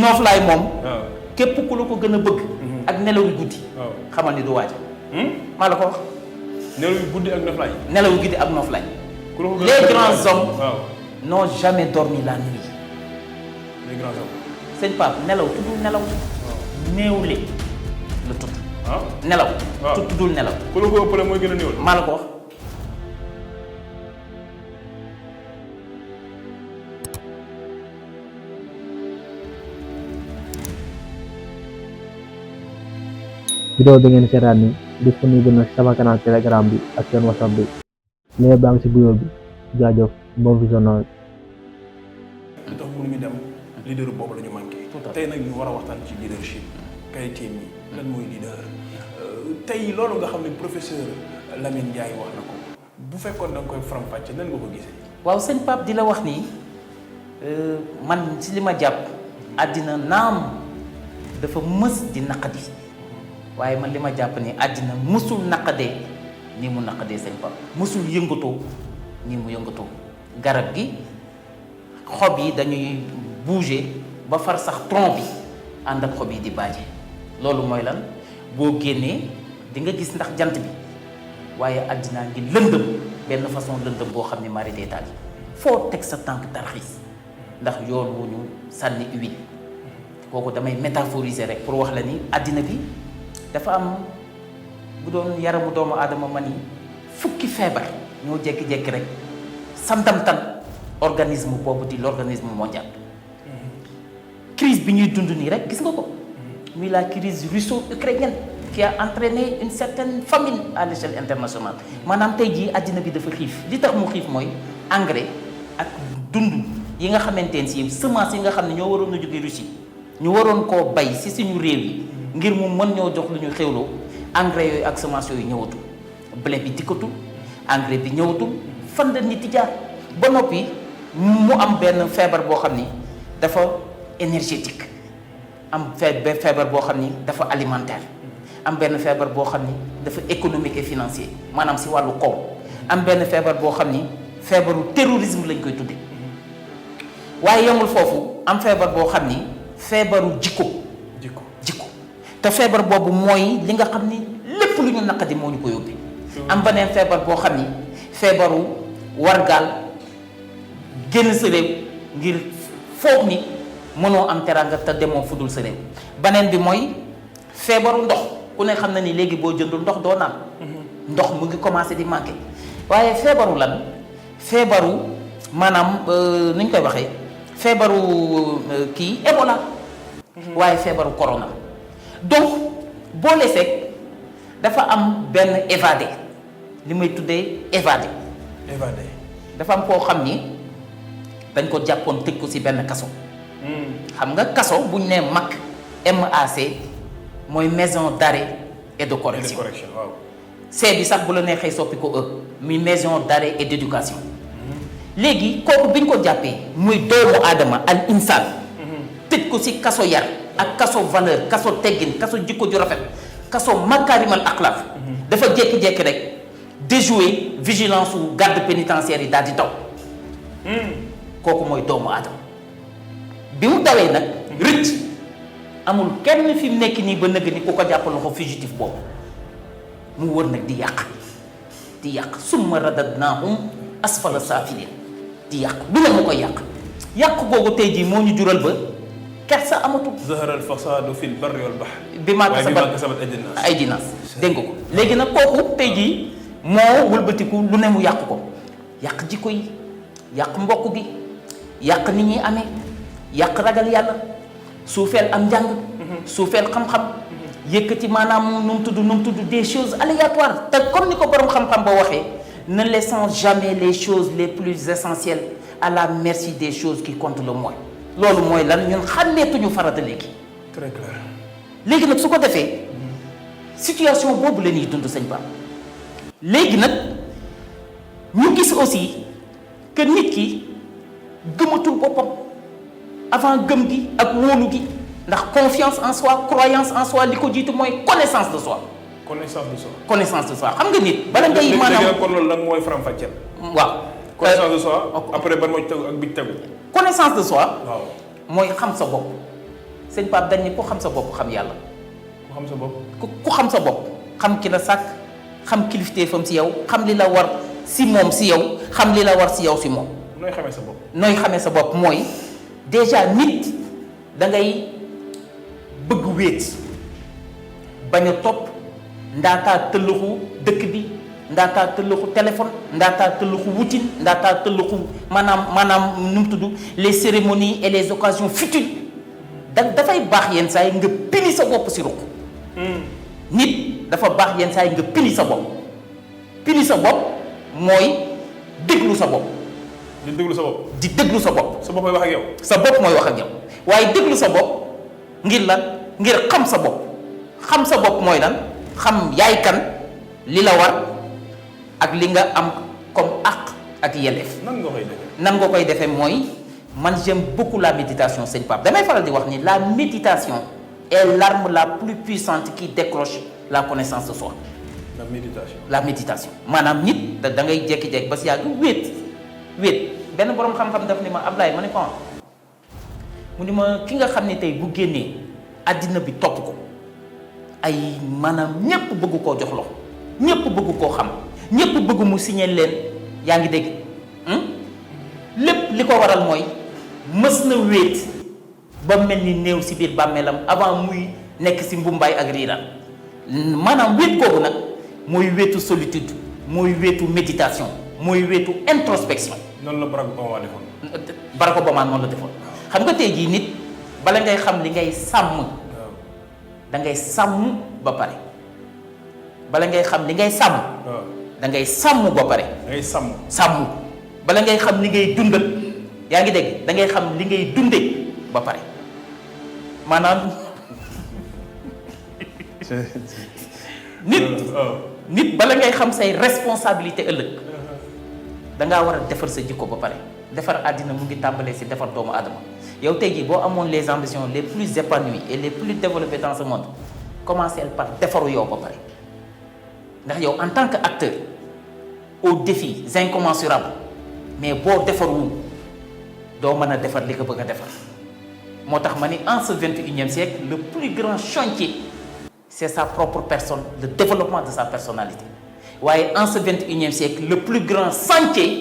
nooflaay moom. képp ku la ko gën a bëgg. ak nelaw yu guddi. xamal ni du waaj. maa la ko wax. nelaw yu guddi ak nooflaay. nelaw yu guddi ak nooflaay. les grands hommes n'ont jamais dormi la nuit. les grands hommes. sëñ Pape nelaw tuddul nelaw. néewle la tudd. nelaw. tuddul nelaw. ku la ko ëppale mooy gën a néewle. maa la ko wax. vidéo bi ngeen seetaan ni disponible na sama canal telegram bi ak seen whatsapp bi lien baa ngi ci bio bi jaajëf bon visionnage. li tax mënuñu dem leader boobu la ñu manqué. tey nag ñu war a waxtaan ci leadership qualité mi lan mooy leader tey loolu nga xam ne professeur Lamine Ndiaye wax na ko bu fekkoon da nga koy faram-fàcce nan nga ko gisee. waaw sëñ Pape di la wax nii man ci li ma jàpp àddina naam dafa mës di naqadi waaye man li ma jàpp ni àddina mësul naqadee nii mu naqadee sëñ Pape mësul yëngatoo nii mu yëngatoo garab gi xob yi dañuy bouger ba far sax tronc bi ànd ak xob yi di baaje loolu mooy lan boo génnee di nga gis ndax jant bi waaye àddinaa ngi lëndëm benn façon lëndëm boo xam ne mari détail foo teg sa tànk tarxiis ndax yoon wu ñu sànni huile kooku damay métaphoriser rek pour wax la ni àddina bi dafa am bu doon yaramu doomu aadama man yi fukki feebar ñoo jékki-jékki rek santamtan organisme boobu di l'organisme mondial crise bi ñuy dund nii rek gis nga ko muy la crise russo-ukrainienne qui a entraîné une certaine famine à l'échelle internationale maanaam tey jii àddina bi dafa xiif li tax mu xiif mooy engrais ak dund yi nga xamante ne si semence yi nga xam ne ñoo waroon a jóge Russie ñu waroon koo bay si suñu réew yi ngir mu mën ñoo jox lu ñu xewloo engrais yooyu ak semence yooyu ñëwatul blé bi dikkatul engrais bi ñëwatul fan la nit di jaar ba noppi mu am benn feebar boo xam ni dafa énergétique am feebar boo xam ni dafa alimentaire am benn feebar boo xam ni dafa économique et financier maanaam si wàllu koom am benn feebar boo xam ni feebaru terrorisme lañ koy tudde waaye yemul foofu am feebar boo xam ni feebaru jikko te feebar boobu mooy li nga xam ni lépp lu ñu naqadi moo ñu ko yóbbi am beneen feebar boo xam ni feebaru wargaal génn sa réew ngir foog ni mënoo am teraanga te demoo fudul sa réew beneen bi mooy feebaru ndox ku ne xam na ni léegi boo jëndul ndox doo naan ndox mu ngi commencé di manqué waaye feebaru lan feebaru maanaam nu ñu koy waxee feebaru kii Ebola waaye feebaru corona donc boo leseeg dafa am benn évadé li may tuddee évadé dafa am koo xam ni dañ ko jàppoon tëj ko ci benn kaso xam nga kaso buñ nee MAC MAC mooy maison d'arrêt et de correction waaw C bi sax bu la neexee soppi ko muy maison d'arrêt et d'éducation léegi kooku biñ ko jàppee muy doomu aadama al insaan tëj ko ci kaso yar ak kaso valeur kaso teggin kaso jikko ju rafet kaso makarimal axlaaq dafa jékki-jékki rek déjouer vigilance u garde pénitentiaire yi daal di daw kooku mooy doomu aadama bi mu dawee nag rëcc amul kenn fi mu nekk nii ba nëgg ni ku ko jàppal loxo fugitif boobu mu wër nag di yàq summa radadnaahum asfala saafiliin di yàq lu ne mu koy yàq googu tey jii moo ñu jural ba kersa amatul. zahara al fasadu fil barri wal bahri bi maa kasabat aydi naas dégg nga ko léegi nag kooku tey jii moo wëlbatiku lu ne mu yàq ko yàq jikko yi yàq mbokk gi yàq nit ñi amee yàq ragal yàlla suufeel am njàng suufeel xam-xam yëkkati maanaam nu mu tudd des choses aléatoires te comme ni ko borom xam-xam ba waxee ne laissons jamais les choses les plus essentielles à la merci des choses qui comptent le moins loolu mooy lan ñun xàmmeetuñu farata léegi. très clair. léegi nag su ko defee situation boobu la ñuy dund sëñ Ba léegi nag ñu gis aussi que nit ki gëmatul boppam avant gëm gi ak wóolu gi ndax confiance en soi croyance en soi li ko jiitu mooy connaissance de soi. connaissance de soi xam nga nit. bala ngay maanaam kon loolu lan mooy faram-fàcceel. waaw. connaissance de soi après ban moo ci tegu ak bi ci tegu. connaissance de soi. waaw mooy xam sa bopp sëñ Pape dañ ni ku xam sa bopp xam yàlla. ku xam sa bopp. ku xam sa bopp xam ki la sàkk xam kilifteefam si yow xam li la war si moom si yow xam li la war si yow si moom. nooy xamee sa bopp. nooy xamee sa bopp mooy déjà nit da ngay bëgg wéet bañ a topp ndaataa tëlluxu dëkk bi ndaataa tëlluxu téléphone ndaataa tëlluxu wutin ndaataa tëlluxu maanaam nu mu tudd les cérémonies et les occasions futiles dafay baax yenn saa yi nga pini sa bopp si ruq nit dafa baax yenn saa yi nga pini sa bopp mooy déglu sa bopp. di déglu sa bopp. di déglu sa bopp. sa bopp mooy wax ak yow. sa bopp mooy wax ak yow waaye déglu sa bopp ngir lan ngir xam sa bopp xam sa bopp mooy lan xam yaay kan li la war ak li nga am comme àq ak yelleef. nan nga koy defee. nan nga koy defee mooy man j'aime beaucoup la méditation sëñ Pape damay faral di wax ni la méditation est l'arme la plus puissante qui décroche la connaissance de soi. la méditation maanaam nit da ngay jékki-jékki ba si yàgg wéet benn boroom xam-xam daf ni ma Ablaye ma ne ko mu ni ma ki nga xam ne tey bu génnee àddina bi topp ko ay maanaam ñépp bëgg koo jox loxo ñépp bëgg koo xam ñépp bëgg mu signé leen yaa ngi dégg lépp li ko waral mooy mës na wéet ba mel ni néew si biir bàmmeelam avant muy nekk si mbumbaay ak riiraan maanaam wéet googu nag mooy wéetu solitude mooy wéetu méditation mooy wéetu introspection. noonu la Barack Obama defoon. Barack Obama noonu la defoon xam nga tey jii nit bala ngay xam li ngay sàmm da ngay sàmm ba pare bala ngay xam li ngay sàmm. da ngay sàmm ba pare. da ngay sàmm bala ngay xam li ngay dundal yaa ngi dégg da ngay xam li ngay dundee ba pare maanaam nit bala ngay xam say responsabilité ëllëg da ngaa war a defar sa jikko ba pare defar àddina mu ngi tàmbalee si defar doomu aadama yow tey jii boo amoon les ambitions les plus épanouies et les plus développées dans ce monde commencez par defaru yow ba pare ndax yow en tant que acteur aux défis incommensurables mais boo defarul doo mën a defar li nga bëgg a defar moo tax ma ni en ce 21e siècle le plus grand chantier c'est sa propre personne le développement de sa personnalité waaye en ce 21e siècle le plus grand chantier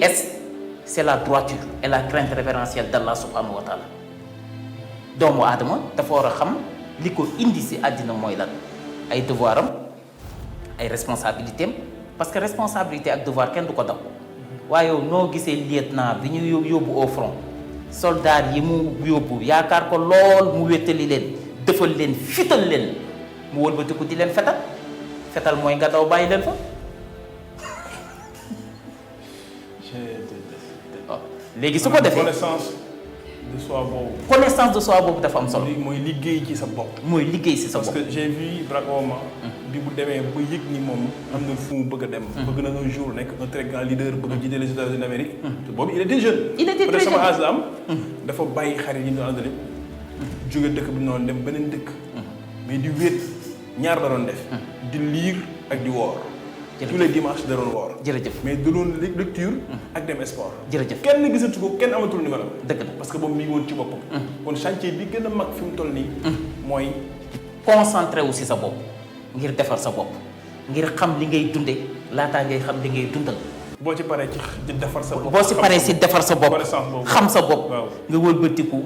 c'est la droiture et la crainte révérentielle d'Allah subhanahu wa taala doomu aadama dafa war a xam li ko indi si àddina mooy lan ay devoir am ay responsabilité am parce que responsabilité ak devoir kenn du ko daw waaye yow noo gisee lieutenant bi ñu yóbbu au front soldat yi mu yóbbu yaakaar ko lool mu wéttali leen defal leen fital leen mu wëlbatiku di leen fetal mooy nga daw bàyyi leen fa léegi su ko defee connaissance de soi boobu. connaissance de soi boobu dafa am solo. mooy liggéey ci sa bopp. mooy liggéey ci sa bopp. parce que j'ai vu Barack Obama. bi bu demee ba yëg ni moom am na fu mu bëgg a dem. bëgg na un jour nekk un très grand leader bëgg a jiite les États-Unis d'Amérique. te boobu il était jeune. il était très jeune sama âge la am. dafa bàyyi xarit yi ñu doon àndale. jóge dëkk bi noonu dem beneen dëkk. mais di wéet ñaar la doon def. di lire ak di woor. tous les dimanches da doon woor. jërëjëf mais da doon lecture ak dem sport. jërëjëf kenn gisatu ko kenn amatul numéro. dëgg la parce que boobu mi ngi woon ci boppam. kon chantier bi gën a mag fi mu toll nii. mooy concentré wu si sa bopp ngir defar sa bopp ngir xam li ngay dunde laataa ngay xam li ngay dundal. boo ci paree ci defar sa bopp. boo si paree si defar sa bopp xam sa bopp. waaw nga wëlbatiku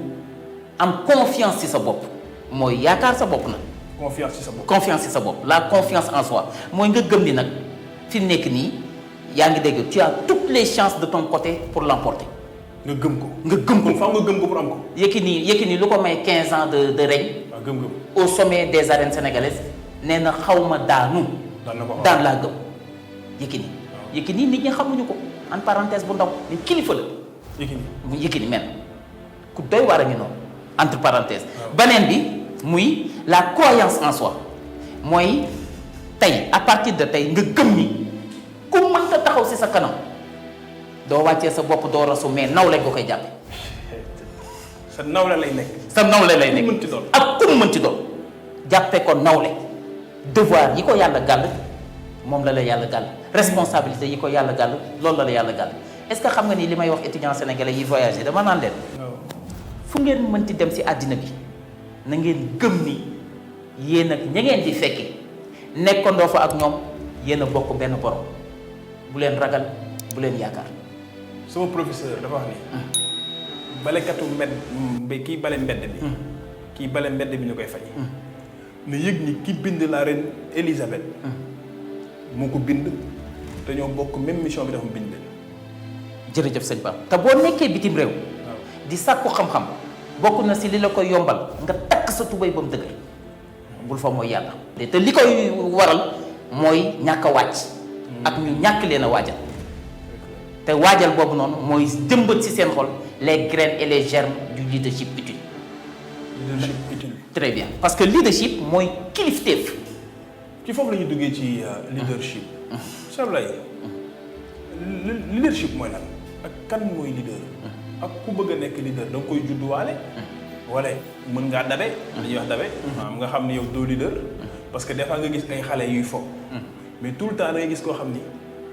am confiance si sa bopp mooy yaakaar sa bopp nag. confiance ci sa bopp. confiance ci sa bopp la confiance en soi mooy nga gëm ni nag fi mu nekk nii yaa ngi dégg tu as toutes les chances de ton côté pour l'emporter. nga gëm ko. nga gëm ko faaw nga gëm ko pour am ko. Yékini lu ko may 15 ans de règne. waaw gëm-gëm. au sommet des arènes sénégalaises nee na xaw ma daanu. daan laa gëm Yékini. Yékini nit ñi xamuñu ko en parenthèse bu ndaw mais kilifa la. Yékini men ku doy waar a ngi noonu entre parenthèses. beneen bi muy la croyance en soi mooy tey à partir de tey nga gëm ni ku mënta taxaw ci sa kanam doo wàccee sa bopp doo rasu mais nawle nga koy jàppe. sa nawle lay nekk. sa nawle lay nekk ku mënti doon ak ku mu mënti doon jàppe ko nawle devoir yi ko yàlla gàll moom la la yàlla gàll responsabilité yi ko yàlla gàll loolu la la yàlla gàll est-ce que xam nga ni li may wax étudiants sénégalais yi voyagé dama naan leen fu ngeen mënti dem ci àddina bi na ngeen gëm ni yéen ak ña ngeen di fekki nekkandoo fa ak ñoom yéen a bokk benn borom bu leen ragal bu leen yaakaar. sama professeur dafa wax ni balekatu kii bale mbedd bi kii bale mbedd bi ñu koy fay na yëg ni ki bind la reine Elisabeth moo ko bind te ñoo bokk même mission bi dafa bind leen. jërëjëf sëñ Ba te boo nekkee bitim réew di sàkku xam-xam bokk na si li la koy yombal nga takk sa tubéy ba mu dëgër bul fa mooy yàlla te li koy waral mooy ñàkk a wàcc ak ñu ñàkk leen a waajal te waajal boobu noonu mooy jëmbat si seen xol les graines et les germes du leadership utile. leadership utile. très bien parce que leadership mooy kilifteef. ci foofu la ñu duggee ci leadership. Cheikh Ablaye leadership mooy lan ak kan mooy leader. ak ku bëgg a nekk leader da nga koy judduwaale. wala mën ngaa dabe. li ñuy wax dabe. maanaam nga xam ni yow doo leader. parce que des fois nga gis ay xale yuy fo. mais tout le temps da ngay gis koo xam ni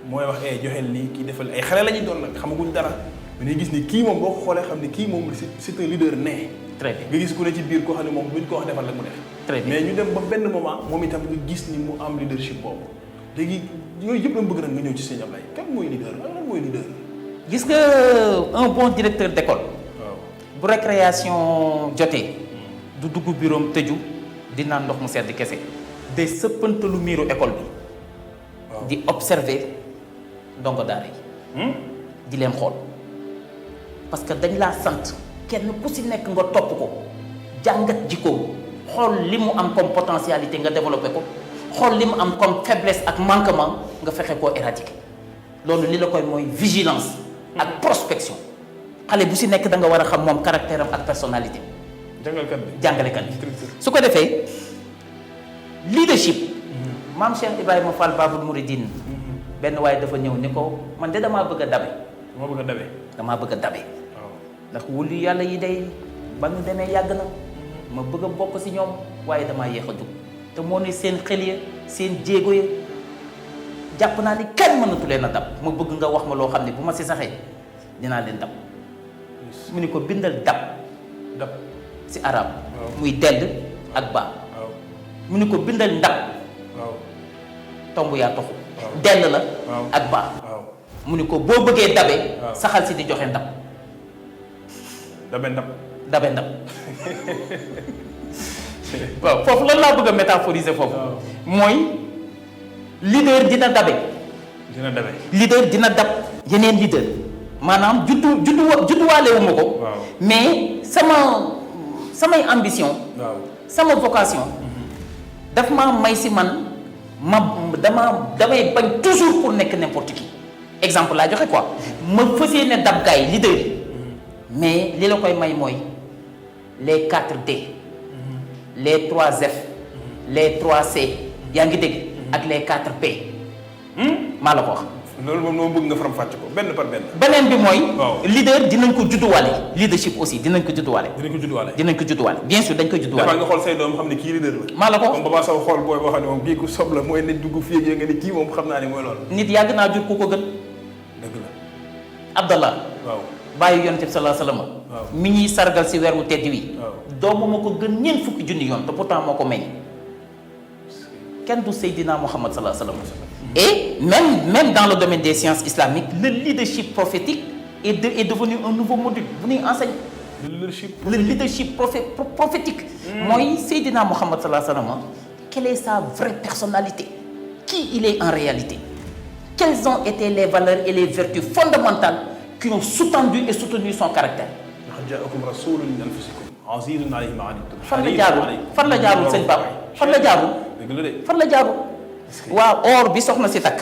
mooy wax joxeel nii kii defal ay xale la ñuy doon nag xamaguñ dara. mais da ngay gis ni kii moom boo ko xoolee xam ni kii moom c'est un leader né. très bien nga gis ku ne ci biir koo xam ne moom buñ ko wax defal la mu def. très bien mais ñu dem ba benn moment moom itam nga gis ni mu am leadership boobu léegi yooyu yëpp dama bëgg nag nga ñëw ci sëñ Ablaye kan mooy leader lan mooy leader. gis nga un bon directeur d'école. waaw bu récréation jotee. du dugg bureau tëju di naan ndox mu sedd kese. day sëppantalu miiru école bi. waaw di observer ndongo daara yi. di leen xool parce que dañ laa sant kenn ku si nekk nga topp ko jàngat jikkoom xool li mu am comme potentialité nga développé ko xool li mu am comme faiblesse ak manquement nga fexe koo éradiquer loolu li la koy mooy vigilance ak prospection xale bu si nekk da nga war a xam moom caractère am ak personnalité jàngalekat bi jàngalekat bi su ko defee leadership maam Cheikh Ibrahima Fall Babul Mouridine benn waaye dafa ñëw ni ko man de damaa bëgg a dabe moo bëgg a dabe damaa bëgg a dabe waaw ndax wulu yàlla yi day ba ñu demee yàgg na ma bëgg a bokk si ñoom waaye damaa yéex a jug te moo ne seen xel ya seen jéego ya jàpp naa ni kenn mënatu leen a dab ma bëgg nga wax ma loo xam ne bu ma si saxee dinaa leen dab mu ni ko bindal dab dab si arab waaw muy dell ak baa waaw mu ni ko bindal ndab waaw tomb yaa toxu waaw dell la waaw ak baa waaw mu ni ko boo bëggee dabe waaw saxal si di joxe ndab dabe ndab dabe ndab waaw foofu lan laa bëgg a métaphoriser foofu mooy leader dina dabe dina dabe leader dina dab yeneen leader maanaam judduwaale wu ma ko waaw mais samay ambition waaw sama vocation daf maa may si man damay bañ toujours pour nekk n'importe qui exemple laa joxe quoi ma fas yéene dab gaay leader yi mais li la koy may mooy les 4D les 3F les 3C yaa ngi dégg ak les 4P maa la ko wax loolu moom noo bëgg nga faram fàcce ko benn par benn beneen bi mooy waaw leader dinañ ko judduwaale leadership aussi dinañ ko judduwaale dinañ ko judduwaale dinañ ko judduwaale bien sûr dañ koy dafa judduwaale nga xool say doom xam ne kii leader la maa la ko wax comme Papa Sow xool booy boo xam ne moom kii ku sob la mooy nit dugg fii ak nga ni kii moom xam naa ne mooy loolu nit yàgg naa jur ku ko gën dëgg la Abdallah waaw bàyyi yonent bi sallallahu alayhi wasallam waaw mi ñuy sargal si weer wu tedd wi waaw doomu ma ko gën ñeent fukki junni yoon te pourtant moo ko meññ kenn du Seydina Muhammad sallallahu alayhi wasallam et même dans le domaine des sciences islamiques le leadership prophétique est devenu un nouveau module bu ñuy enseigner le leadership prophétique mooy Seydina Muhammad sallallahu alayhi wasallam quelle est sa vraie personnalité qui il est en réalité quelles ont été les valeurs et les vertus fondamentales qui ont sous-tendu et soutenu son caractère laqad jaakum rasulun min anfusikum azizun alayhi ma anittum fan la jaarul sëñ Pape fan la jaarul dëgg la de fan la jaarul waaw or bi soxna si takk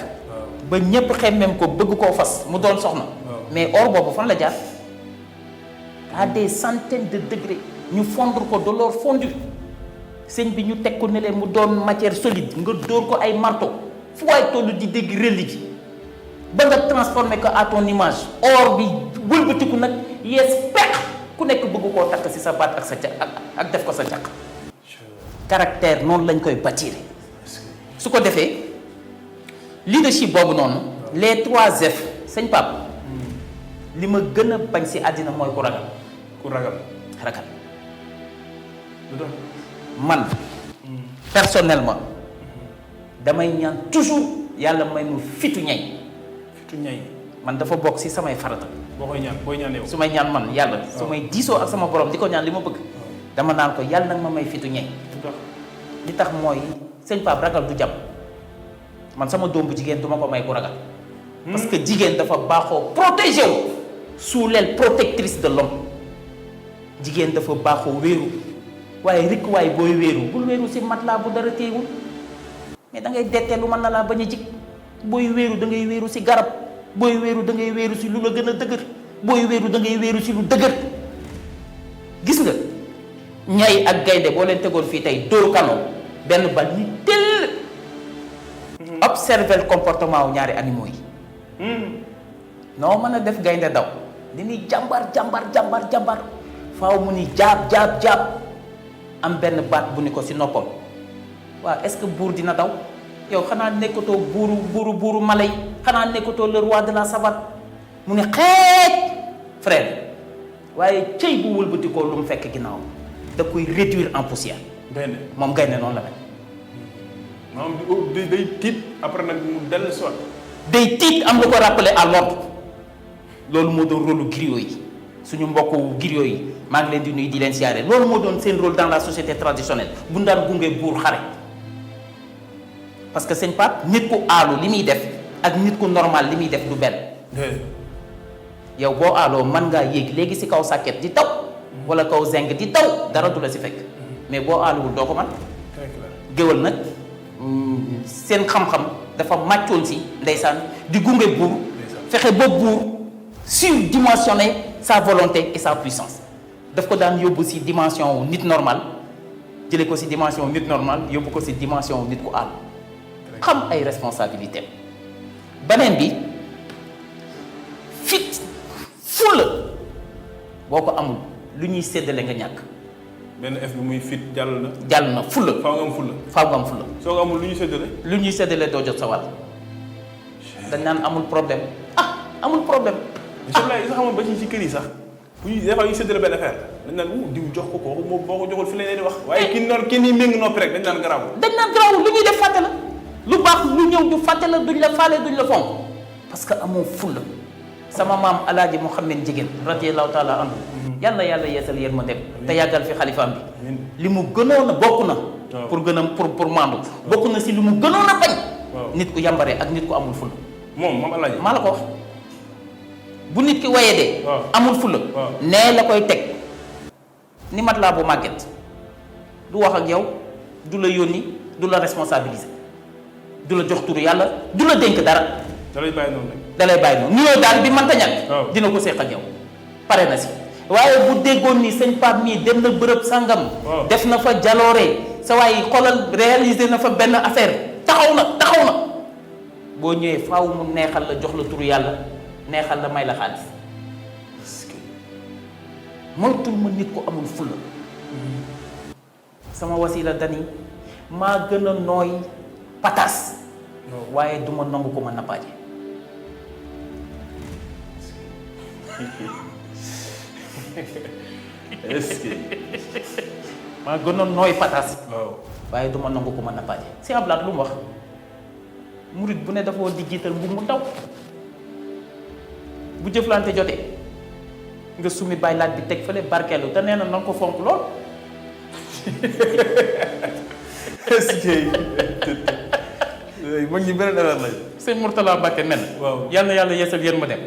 ba ñépp xemmem ko bëgg koo fas mu doon soxna mais or boobu fan la jaar à des centaines de degrés ñu fondre ko de l'or fondu sëñ bi ñu teg ko ne leen mu doon matière solide nga dóor ko ay marteau fu waay tollu di dégg rëll ji ba nga transformé ko à ton image or bi wëlbatiku nag yees peq ku nekk bëgg koo takk ci sa baat ak sa ca ak def ko sa caq caractère noonu lañ koy bâtir su ko defee leadership boobu noonu les 3F sëñ Pape li ma gën a bañ ci àddina mooy ku ragal ku ragal ragal man personnellement damay ñaan toujours yàlla may mu fitu ñay. fitu ñay. man dafa bokk ci samay farata. booy ñaan yow. su may ñaan man yàlla. su may diisoo ak sama borom di ko ñaan li ma bëgg. dama naan ko yàlla nag ma may fitu ñay. li tax mooy sëñ Pape ragal du jàmm man sama doom bu jigéen duma ko may ku ragal. parce que jigéen dafa baaxoo protégé wu sous l'aile protectrice de l'homme jigéen dafa baaxoo wéeru waaye rikk waaye booy wéeru bul wéeru ci matelas bu dara téewul mais da ngay detteelu mën na laa bañ a jig booy wéeru da ngay wéeru ci garab booy wéeru da ngay wéeru ci lu la gën a dëgër booy wéeru da ngay wéeru ci lu dëgër gis nga ñay ak gaynde boo leen tegoon fii tey dóor kanoo benn bal ni tëll observer le comportement wu ñaari animaux yi noo mën a def gaynde daw dañuy jàmbar faaw mu ni jaab am benn baat bu ni ko ci noppam waaw est-ce que buur dina daw yow xanaa nekkatoo buuru mala yi xanaa nekkatoo le roi de la savane mu ne xeej frère waaye cëy bu wëlbatikoo lu mu fekk ginnaaw da koy réduire en poussière. moom gaynde noonu la mel. moom day tiit après nag mu dellu si waat. day tiit am lu ko rappeler à l'ordre loolu moo doon rôle griot yi suñu mbokku griot yi maa ngi leen di nuyu di leen siyaare loolu moo doon seen rôle dans la société traditionnelle bu daan gunge buur xare parce que sëñ Pape nit ku aalu li muy def ak nit ku normal li muy def du benn. yow boo aaloo mën ngaa yéeg léegi ci kaw sàkket di taw wala kaw zeng di taw dara du la ci fekk mais boo aaluwul doo ko man géwal nag seen xam-xam dafa màccoon ci ndeysaan di gunge buur fexe ba buur surdimensionner sa volonté et sa puissance daf ko daan yóbbu ci dimension nit normal jële ko ci dimension nit normal yóbbu ko ci dimension nit ku àll xam ay responsabilités beneen bi fit fulla boo ko amul lu ñuy séddale nga ñàkk. benn F bi muy fit jàll na. jàll na fulla. faaw nga am fulla. faaw nga am fulla. soo ko amul lu ñuy séddale. lu ñuy séddale doo jot sa wàll. dañ naan amul problème amul problème. ah mais sax xamoon ba ci kër yi sax bu ñuy des fois ñu séddale benn affaire dañ naan diw jox ko kooku moom boo ko joxul fi leen di wax. waaye ki nii méng noppi rek dañ naan garaaw. dañ naan garaaw lu ñuy def fàtte la lu baax lu ñëw ñu fàtte la duñ la faale duñ la fonk parce que amoo fulla sama maam alaaji Mouhamed Jigéen radiyallahu taala anhu yàlla yeesal yërmande te yàggal fi xalifaam bi li mu gënoon a bokk na pour gën a pour maandu bokk na si li mu gënoon a bañ nit ku yambare ak nit ku amul fulla moom alaaji maa la ko wax bu nit ki wayedee amul fulla nee la koy teg ni mat laa bu màgget du wax ak yow du la yónni du la responsabiliser du la jox turu yàlla du la dénk dara da lay bàyyi noonu rek. da lay bàyyi noonu nuyoo daal bi mënta ñàkk. dina ko seq ak yow pare na si. waaye bu déggoon ni sëñ Pape mii dem na bërëb sangam. def na fa jaloore sa waay xoolal réaliser na fa benn affaire taxaw na boo ñëwee faaw mu neexal la jox la turu yàlla neexal la may la xaalis. moytul ma nit ko amul fulla sama wasila dani maa gën a nooy patas. waaye duma nangu ko ma nappaaje. est-ce que maa gënoon nooy pataas. waaw waaye duma nangu ko ma nappaaje. si ablaat lu mu wax murit bu ne dafa war di jiital bu mu taw bu jëflante jotee nga summi bàyyi laaj bi teg fële barkeelu te nee na nan ko fonk lool. est-ce que mag ñi beneen affaire lañ. sëñ Mourtala Mbacke nen. waaw yal na yàlla yeesal yéen ma dem.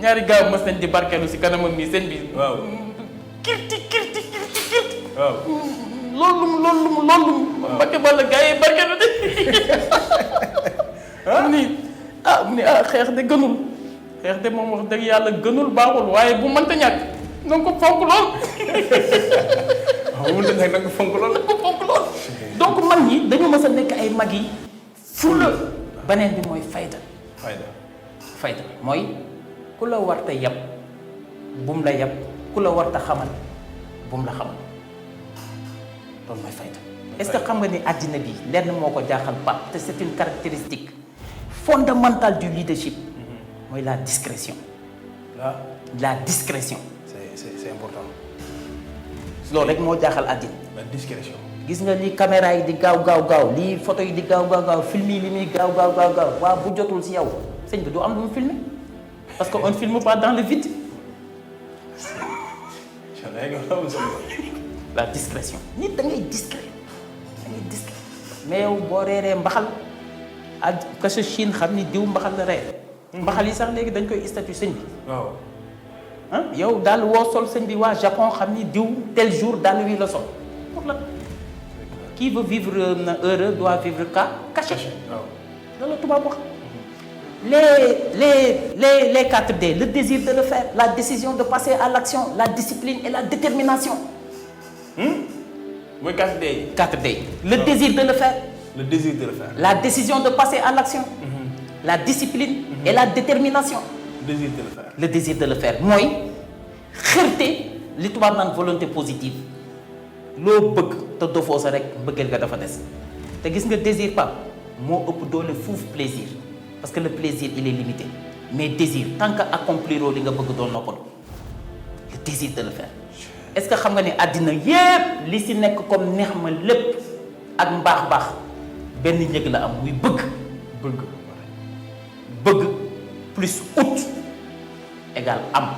ñaari gaaw mas nañ di barkeelu si kanamam nii sëñ bi. waaw kirti. waaw. loolu. Mbacke Balla gaa yi barkeelu de. mu ni xeex de gënul. xeex de moom wax dëgg yàlla gënul baaxul waaye bu mënta ñàkk na nga ko fonk lool. waaw bu mënta ñàkk na nga ko fonk lool. donc mag ñi dañu mës a nekk ay mag yi. fulla beneen bi mooy fayda mooy ku la warta yab bum la yab ku la warta xamal bum la xamal loolu mooy fayda. est-ce que xam nga ni àddina bi lenn moo ko jaaxal Pape te c'est une caractéristique fondamentale du leadership mooy la discrétion. la discrétion. c'est important. loolu rek moo jaaxal àddina. la discrétion. gis nga li caméra yi di gaaw lii photo yi di gaaw film yi li muy gaaw waaw bu jotul si yow sëñ bi du am lu mu filmer parce que on filme pas dans le vide. la discrétion nit da ngay discret mais yow boo reeree mbaxal ak kaso Chine xam ni diw mbaxal la reer mbaxal yi sax léegi dañ koy statut sëñ bi. waaw. ah yow daal woo sol sëñ bi waa Japon xam ni diw tel jour daal wi la sol pour la qui veut vivre heureux doit vivre caché. waaw loolu la tubaab wax. les 4D, le désir de le faire, la décision de passer à l'action, la discipline et la détermination. Moi 4D. 4D. Le désir de le faire. Le désir de le faire. La décision de passer à l'action. La discipline et la détermination. Le désir de le faire. Le désir de le faire. Moi, xërte li tubaab naan volonté positive. loo bëgg te dofoo sa rek bëggeel nga dafa des te gis nga désir pas moo ëpp doole fuuf plaisir. Parce que le plaisir, il est limité. Mais désir, tant qu'accomplir li nga bëgg doon noppal, le désir de le faire. Est-ce que xam nga ni àddina yépp li si nekk comme neex ma lépp ak mbaax benn njëg la am muy bëgg. bëgg plus ut égal am.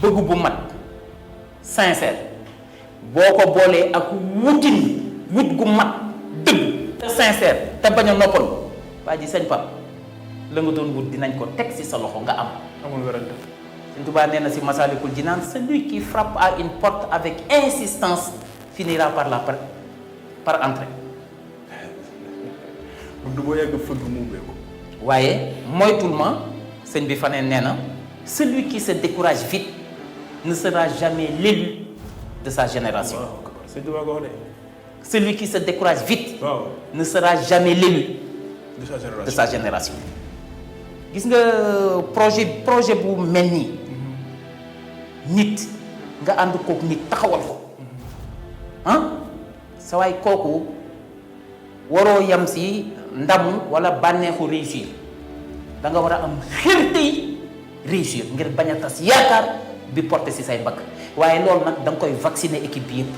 bëgg bu mat sincère boo ko boolee ak wut gu mat dëgg te sincère te bañ a noppal. waa ji sëñ Pape la nga doon wut dinañ ko teg ci sa loxo nga am. amul werante. Sëñ Tuubaa nee na ci Masaalikul Jinaan celui qui frappe à une porte avec insistance finira par entrer. du boo yàgg fëgg mu ubbeeku. waaye moytul ma sëñ bi faneen nee na celui qui se décourage vite ne sera jamais l'élu de sa génération. waaw sëñ Tuubaa ko wax de. celui qui se décourage vite. waaw ne sera jamais l'élu de sa génération. gis nga projet bu mel nii nit nga ànd kook nit taxawal ko sa waay kooku waroo yam si ndamu wala bànneexu réussir da nga war a am xërte yi réussir ngir bañ a tas yaakaar bi porté si say mbagg waaye loolu nag da nga koy vacciner équipe bi yëpp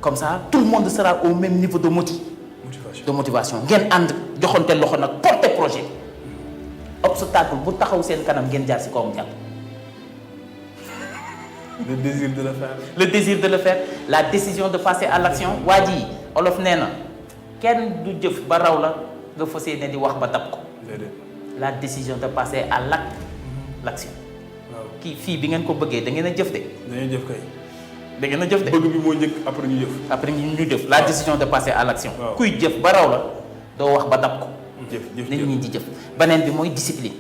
comme ça tout le monde sera au même niveau de motivation ngeen ànd joxante loxo nag porter projet obstacle bu taxaw seen kanam ngeen jaar si kawam jàpp. le désir de le faire. le désir de le faire la décision de passer à l'action waa ji olof nee na kenn du jëf ba raw la nga fas yéene di wax ba dab ko. la décision de passer à l'action. waaw kii fii bi ngeen ko bëggee da ngeen a jëf de. dañuy jëf kay. da ngeen a jëf de. bëgg bi moo njëkk après ñu jëf. après ñu jëf la décision de passer à l'action. kuy jëf ba raw la doo wax ba dab ko. jëf nit ñi di jëf beneen bi mooy discipline.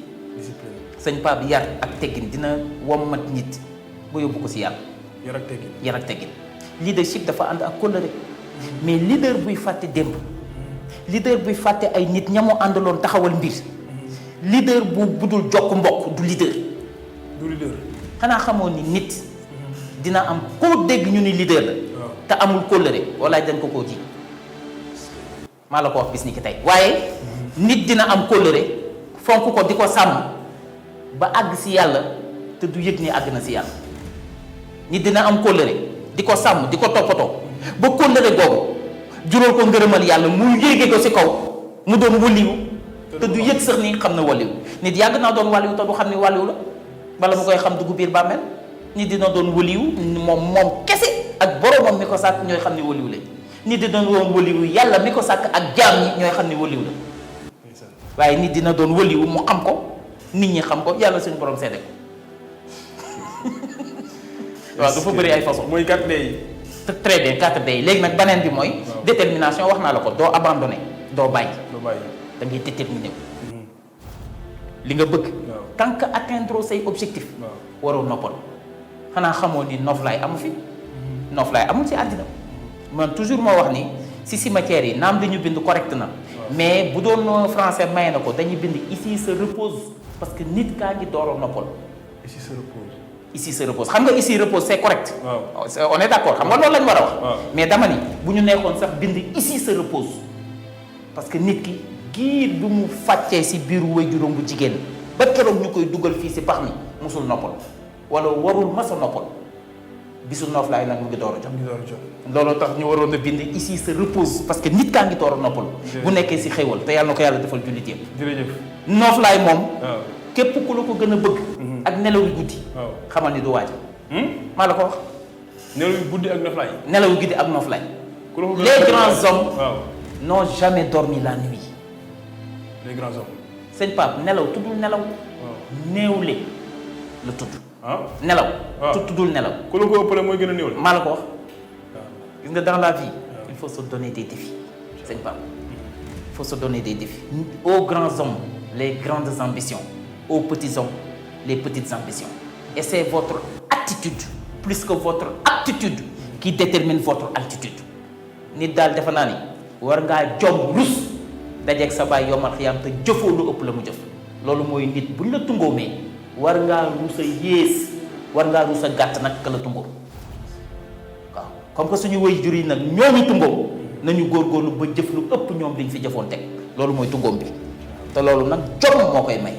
sëñ Pape yar ak teggin dina wommat nit ba yóbbu ko si yàlla. yar ak teggin leadership dafa ànd ak kóllëre mais leader buy fàtte démb leader buy fàtte ay nit ñamu àndaloon taxawal mbir leader bu budul jokk mbokk du leader. xanaa xamoon ni nit dina am koo dégg ñu ni leader la te amul kóllëre walaay dañ ko koo ji maa la ko wax bis ni ki tey waaye nit dina am kóllëre fonk ko di ko sàmm ba àgg si yàlla te du yëg ni àgg na si yàlla nit dina am kóllëre di ko sàmm di ko toppatoo ba kóllëre googu jural ko ngërëmal yàlla mu yéege ko si kaw mu doon waliwu te du yëg sax ni xam na waliwu nit yàgg naa doon waliwu te du xam ni waliwu la bala mu koy xam dugg biir bàmmeel nit dina doon waliwu moom kese ak boromam mi ko sàkk ñooy xam ni waliwu lañ nit dina doon waliwu yàlla mi ko sàkk ak jaam ñi ñooy xam ni waliwu la waaye nit dina doon waliwu mu xam ko nit ñi xam ko yàlla suñu borom seede ko waaw dafa bëri ay façon mooy 4D yi. très bien 4D yi léegi nag beneen bi mooy détermination wax naa la ko doo abandonné doo bàyyi da ngay déterminé wu li nga bëgg tant que atteindre say objectif waroo noppal xanaa xamoo ni noflaay amu fi noflaay amul ci àddina man toujours moo wax ni si cimetière yi naam li ñu bind correct na mais bu doon français may na ko dañuy bind ici se repose parce que nit kaa ngi door a noppal ici se repose. ici se repose xam nga ici repose c'est correct. waaw on est d'accord xam nga loolu lañ war a wax. mais dama ni bu ñu nekkoon sax bind ici se repose parce que nit ki giir bi mu fàccee si biiru waajuram bu jigéen ba keroog ñu koy dugal fii si pax mi musul noppal wala warul masa noppal bisu nooflaay nag mu ngi door a jot. mu ngi door a jot. looloo tax ñu waroon a bind ici se repose parce que nit kaa ngi door a noppalu. bu nekkee si xéwal te yàlla na ko yàlla defal jullit yëpp. jërëjëf. nooflaay moom. waaw képp ku la ko gën a bëgg. ak nelaw yu guddi. waaw xamal ni du waaj. maa la ko wax. nelaw yu guddi ak noflaay. nelaw yu guddi ak nooflaay. ku la ko gën a les grands hommes. waaw n'ont jamais dormi la nuit. les grands hommes. sëñ Pape nelaw tuddul nelaw. waaw néewle la tudd. ah nelaw. waaw tuddul nelaw. ku la ko ëppale mooy gën a néew la. maa la ko wax. waaw gis nga dans la vie. il faut se donner des défis. sëñ Pape il faut se donner des défis. Aux grands hommes les grandes ambitions. Aux petits hommes les petites ambitions. Et c'est votre attitude plus que votre aptitude qui détermine votre altitude. nit daal defe naa ni war ngaa jom rus dajeeg sa baay yomal xiyaam te jëfoo lu ëpp la mu jëf loolu mooy nit buñ la tungoomee war ngaa rus a yées war ngaa rus a gàtt nag ka la tungoom waaw comme que suñu wëy jur yi nag ñooñu tungoom nañu góorgóorlu ba jëf lu ëpp ñoom liñ fi jëfoon teg loolu mooy tungoom bi te loolu nag jom moo koy may